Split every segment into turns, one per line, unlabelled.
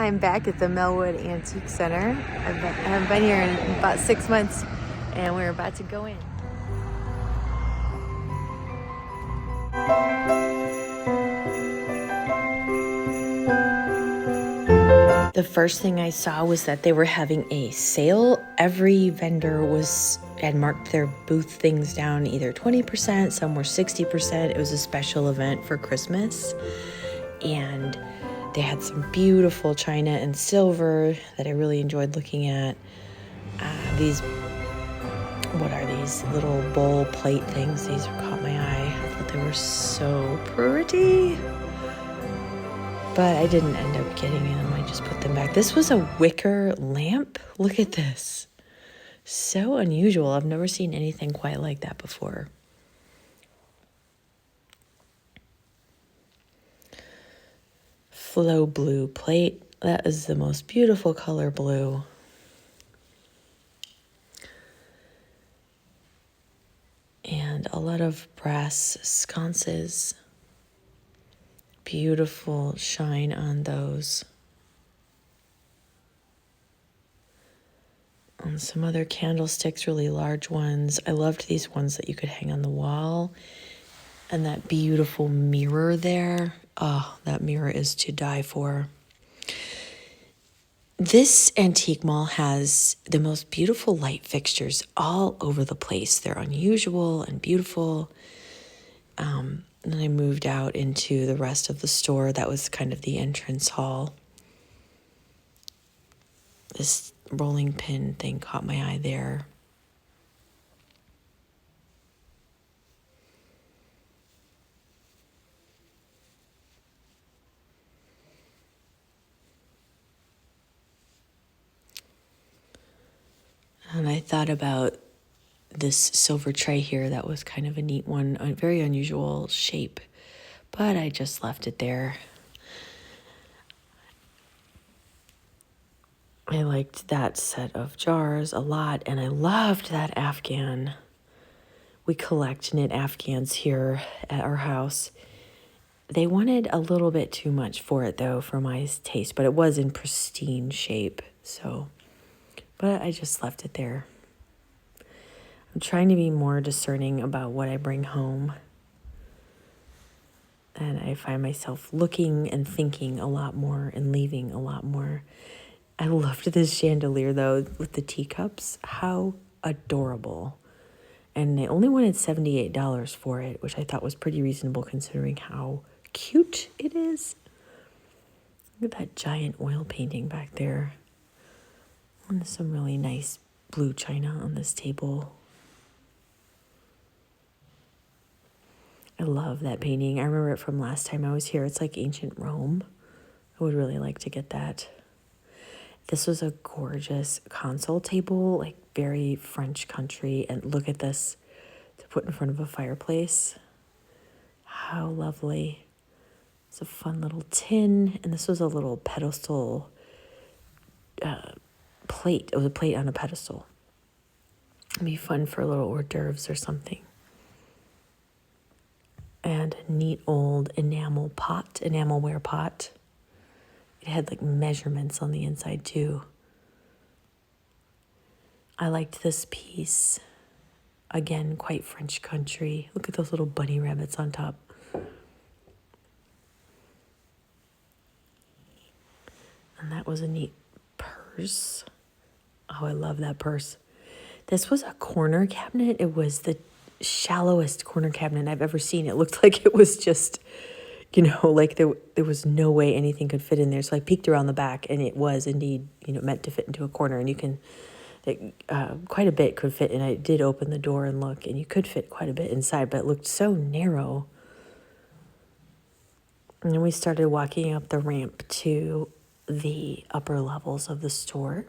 I'm back at the Mellwood Antique Center. I haven't been here in about 6 months, and we're about to go in. The first thing I saw was that they were having a sale. Every vendor had marked their booth things down either 20%, some were 60%. It was a special event for Christmas. And they had some beautiful china and silver that I really enjoyed looking at. What are these little bowl plate things? These caught my eye. I thought they were so pretty. But I didn't end up getting them. I just put them back. This was a wicker lamp. Look at this. So unusual. I've never seen anything quite like that before. Flow blue plate. That is the most beautiful color blue. And a lot of brass sconces. Beautiful shine on those. And some other candlesticks, really large ones. I loved these ones that you could hang on the wall. And that beautiful mirror there. Oh, that mirror is to die for. This antique mall has the most beautiful light fixtures all over the place. They're unusual and beautiful. And then I moved out into the rest of the store. That was kind of the entrance hall. This rolling pin thing caught my eye there. And I thought about this silver tray here. That was kind of a neat one, a very unusual shape, but I just left it there. I liked that set of jars a lot, and I loved that Afghan. We collect knit Afghans here at our house. They wanted a little bit too much for it, though, for my taste, but it was in pristine shape, but I just left it there. I'm trying to be more discerning about what I bring home. And I find myself looking and thinking a lot more and leaving a lot more. I loved this chandelier, though, with the teacups. How adorable. And they only wanted $78 for it, which I thought was pretty reasonable considering how cute it is. Look at that giant oil painting back there. And some really nice blue china on this table. I love that painting. I remember it from last time I was here. It's like ancient Rome. I would really like to get that. This was a gorgeous console table, like very French country. And look at this to put in front of a fireplace. How lovely. It's a fun little tin. And this was a little pedestal plate. It was a plate on a pedestal. It'd be fun for little hors d'oeuvres or something. And a neat old enamelware pot. It had like measurements on the inside too. I liked this piece. Again, quite French country. Look at those little bunny rabbits on top. And that was a neat purse. Oh, I love that purse. This was a corner cabinet. It was the shallowest corner cabinet I've ever seen. It looked like it was just, like there was no way anything could fit in there. So I peeked around the back, and it was indeed, meant to fit into a corner. And you can, quite a bit could fit. And I did open the door and look, and you could fit quite a bit inside, but it looked so narrow. And then we started walking up the ramp to the upper levels of the store.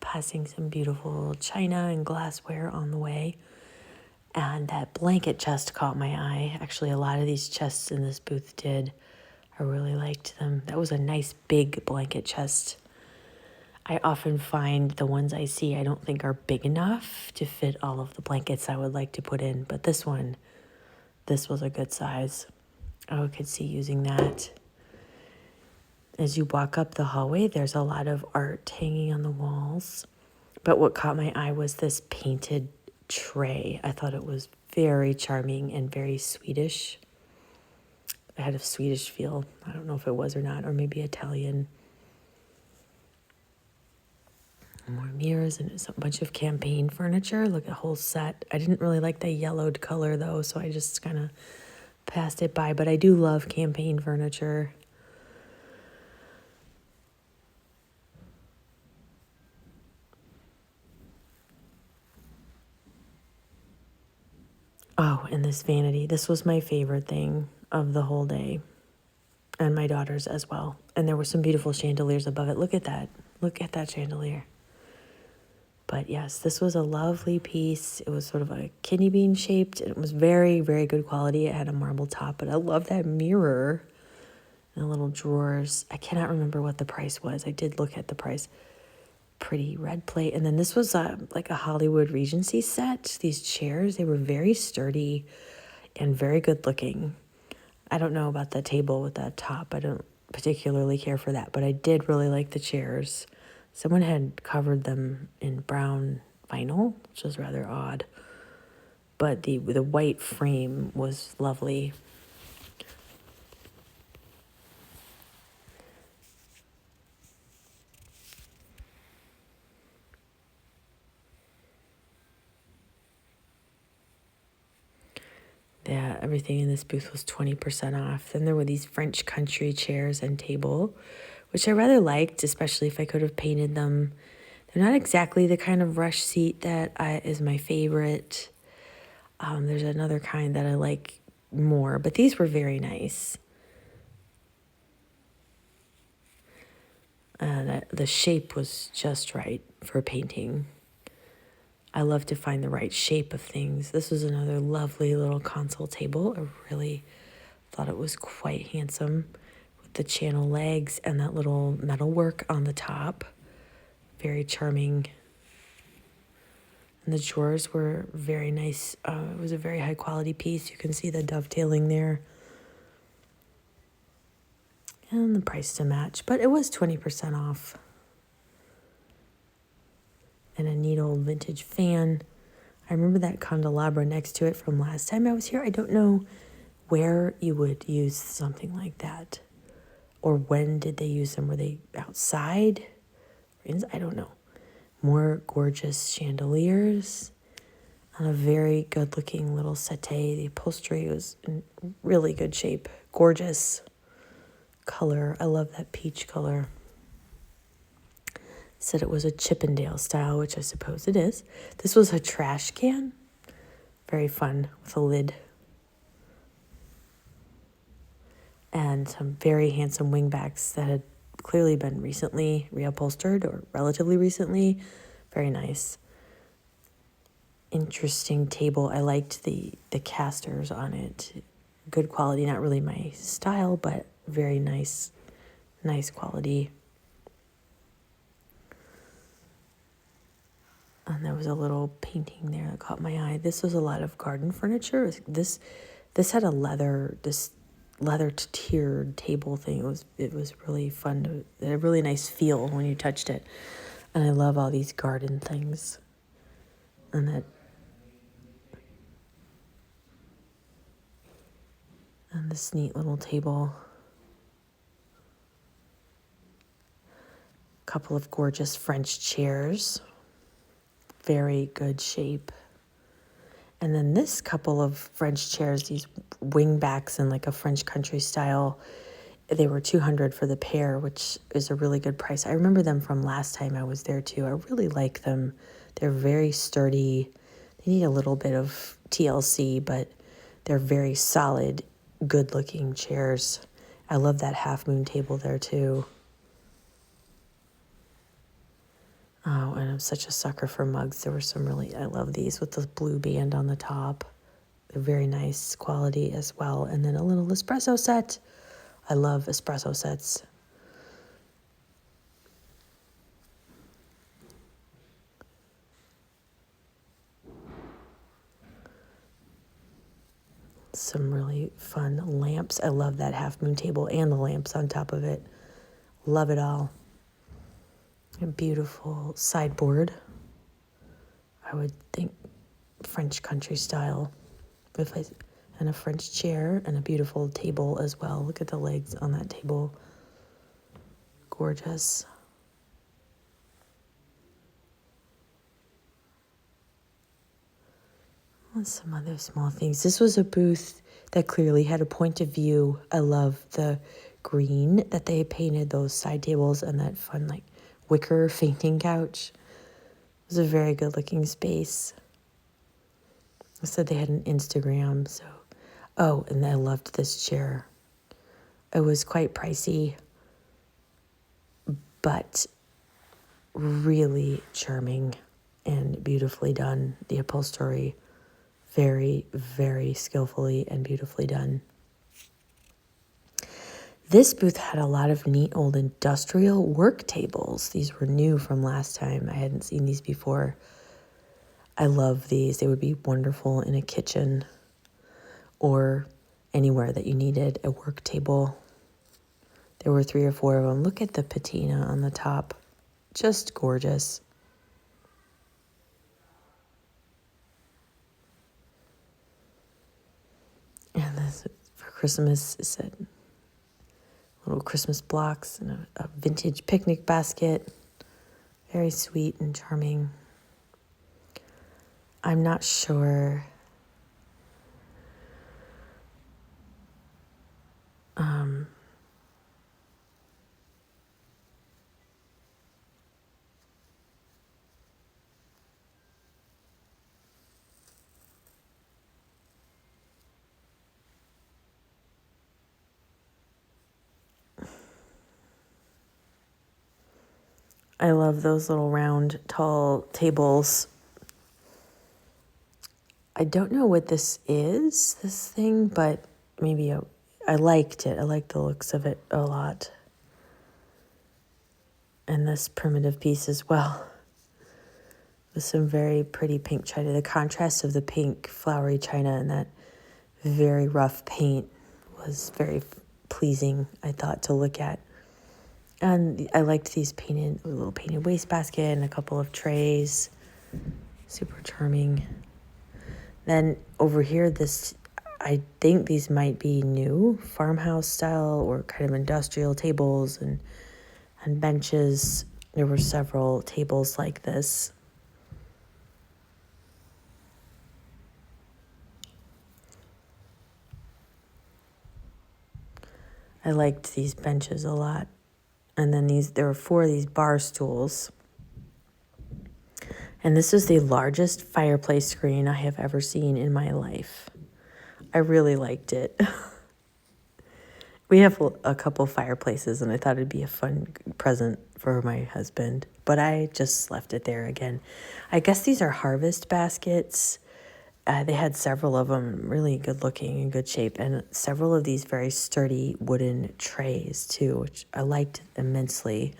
Passing some beautiful china and glassware on the way. And that blanket chest caught my eye. Actually, a lot of these chests in this booth did. I really liked them. That was a nice big blanket chest. I often find the ones I see I don't think are big enough to fit all of the blankets I would like to put in. But this was a good size. I could see using that. As you walk up the hallway, there's a lot of art hanging on the walls. But what caught my eye was this painted tray. I thought it was very charming and very Swedish. It had a Swedish feel. I don't know if it was or not, or maybe Italian. More mirrors and a bunch of campaign furniture. Look, a whole set. I didn't really like the yellowed color though, so I just kind of passed it by. But I do love campaign furniture. Oh, and this vanity. This was my favorite thing of the whole day. And my daughter's as well. And there were some beautiful chandeliers above it. Look at that. Look at that chandelier. But yes, this was a lovely piece. It was sort of a kidney bean shaped. It was very, very good quality. It had a marble top, but I love that mirror and the little drawers. I cannot remember what the price was. I did look at the price. Pretty red plate. And then this was like a Hollywood Regency set. These chairs, they were very sturdy and very good looking. I don't know about the table with that top. I don't particularly care for that, but I did really like the chairs. Someone had covered them in brown vinyl, which was rather odd. But the white frame was lovely. Yeah, everything in this booth was 20% off. Then there were these French country chairs and table, which I rather liked, especially if I could have painted them. They're not exactly the kind of rush seat that is my favorite. There's another kind that I like more, but these were very nice. And the shape was just right for painting. I love to find the right shape of things. This was another lovely little console table. I really thought it was quite handsome with the channel legs and that little metalwork on the top. Very charming. And the drawers were very nice. It was a very high quality piece. You can see the dovetailing there. And the price to match, but it was 20% off. And a neat old vintage fan. I remember that candelabra next to it from last time I was here. I don't know where you would use something like that. Or when did they use them? Were they outside? I don't know. More gorgeous chandeliers. And a very good looking little settee. The upholstery was in really good shape. Gorgeous color. I love that peach color. Said it was a Chippendale style, which I suppose it is. This was a trash can. Very fun with a lid. And some very handsome wingbacks that had clearly been recently reupholstered or relatively recently. Very nice. Interesting table. I liked the casters on it. Good quality, not really my style, but very nice quality. And there was a little painting there that caught my eye. This was a lot of garden furniture. This had a leather tiered table thing. It was really fun. It had a really nice feel when you touched it. And I love all these garden things. And this neat little table. A couple of gorgeous French chairs. Very good shape. And then this couple of French chairs, these wingbacks in like a French country style, they were $200 for the pair, which is a really good price. I remember them from last time I was there too. I really like them. They're very sturdy. They need a little bit of TLC, but they're very solid, good looking chairs. I love that half moon table there too. Oh, and I'm such a sucker for mugs. There were some I love these with the blue band on the top. They're very nice quality as well. And then a little espresso set. I love espresso sets. Some really fun lamps. I love that half moon table and the lamps on top of it. Love it all. A beautiful sideboard. I would think French country style. And a French chair and a beautiful table as well. Look at the legs on that table. Gorgeous. And some other small things. This was a booth that clearly had a point of view. I love the green that they painted those side tables and that fun like wicker fainting couch. It was a very good looking space. I said they had an Instagram, so. Oh, and I loved this chair. It was quite pricey, but really charming and beautifully done. The upholstery, very, very skillfully and beautifully done. This booth had a lot of neat old industrial work tables. These were new from last time. I hadn't seen these before. I love these. They would be wonderful in a kitchen or anywhere that you needed a work table. There were 3 or 4 of them. Look at the patina on the top. Just gorgeous. And this for Christmas is a little Christmas blocks and a vintage picnic basket. Very sweet and charming. I'm not sure. I love those little round, tall tables. I don't know what this is, this thing, but maybe I liked it. I liked the looks of it a lot. And this primitive piece as well. With some very pretty pink china. The contrast of the pink flowery china and that very rough paint was very pleasing, I thought, to look at. And I liked these little painted wastebasket and a couple of trays. Super charming. Then over here, I think these might be new farmhouse style or kind of industrial tables and benches. There were several tables like this. I liked these benches a lot. And then there were 4 of these bar stools. And this is the largest fireplace screen I have ever seen in my life. I really liked it. We have a couple fireplaces, and I thought it'd be a fun present for my husband. But I just left it there again. I guess these are harvest baskets. They had several of them, really good looking and good shape, and several of these very sturdy wooden trays too, which I liked immensely.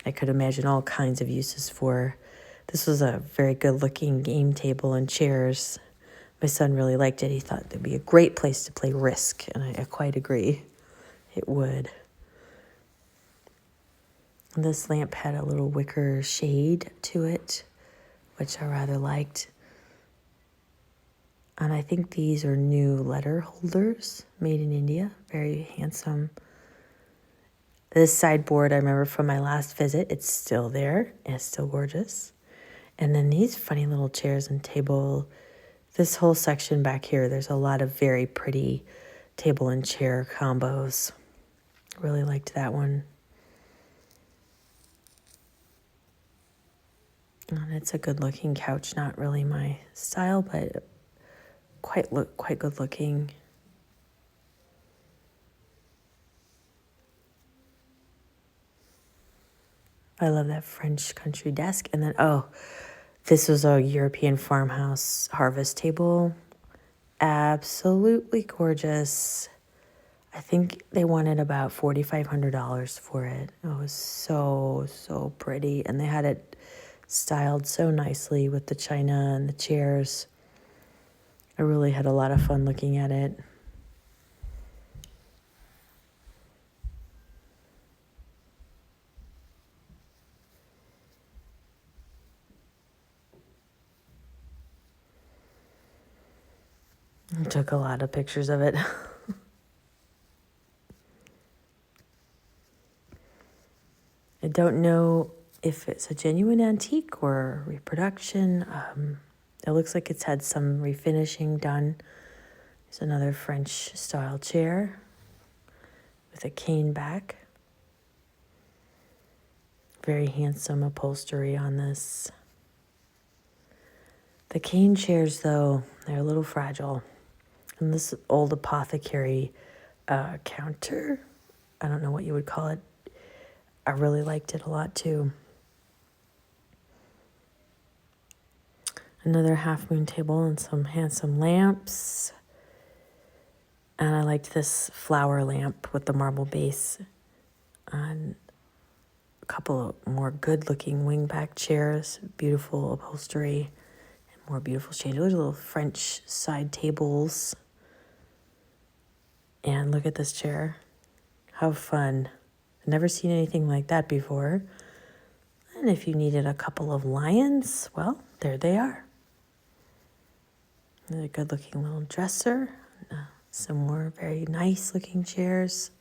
I could imagine all kinds of uses for. This was a very good looking game table and chairs. My son really liked it. He thought it'd be a great place to play Risk, and I quite agree. It would. This lamp had a little wicker shade to it, which I rather liked. And I think these are new letter holders made in India. Very handsome. This sideboard I remember from my last visit. It's still there. And it's still gorgeous. And then these funny little chairs and table. This whole section back here, there's a lot of very pretty table and chair combos. Really liked that one. And it's a good looking couch. Not really my style, but quite good looking. I love that French country desk. And then, this was a European farmhouse harvest table. Absolutely gorgeous. I think they wanted about $4,500 for it. It was so pretty. And they had it styled so nicely with the china and the chairs. I really had a lot of fun looking at it. I took a lot of pictures of it. I don't know if it's a genuine antique or reproduction. It looks like it's had some refinishing done. There's another French style chair with a cane back. Very handsome upholstery on this. The cane chairs, though, they're a little fragile. And this old apothecary counter, I don't know what you would call it. I really liked it a lot, too. Another half moon table and some handsome lamps. And I liked this flower lamp with the marble base. And a couple of more good-looking wingback chairs, beautiful upholstery, and more beautiful chandeliers, little French side tables. And look at this chair. How fun. I've never seen anything like that before. And if you needed a couple of lions, well, there they are. Another good-looking little dresser. Some more very nice-looking chairs.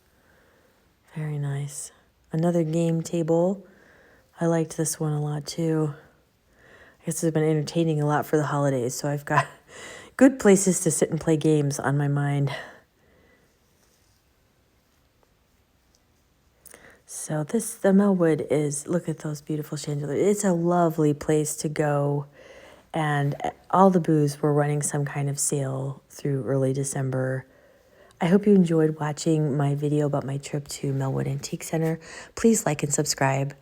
Very nice. Another game table. I liked this one a lot too. I guess it's been entertaining a lot for the holidays, so I've got good places to sit and play games on my mind. So the Mellwood is, look at those beautiful chandeliers. It's a lovely place to go. And all the booths were running some kind of sale through early December. I hope you enjoyed watching my video about my trip to Mellwood Antique Center. Please like and subscribe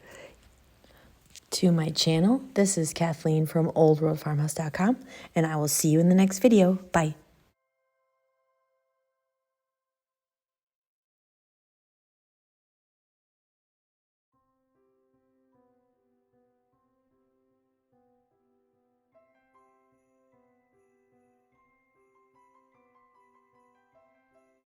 to my channel. This is Kathleen from oldroadfarmhouse.com, and I will see you in the next video. Bye.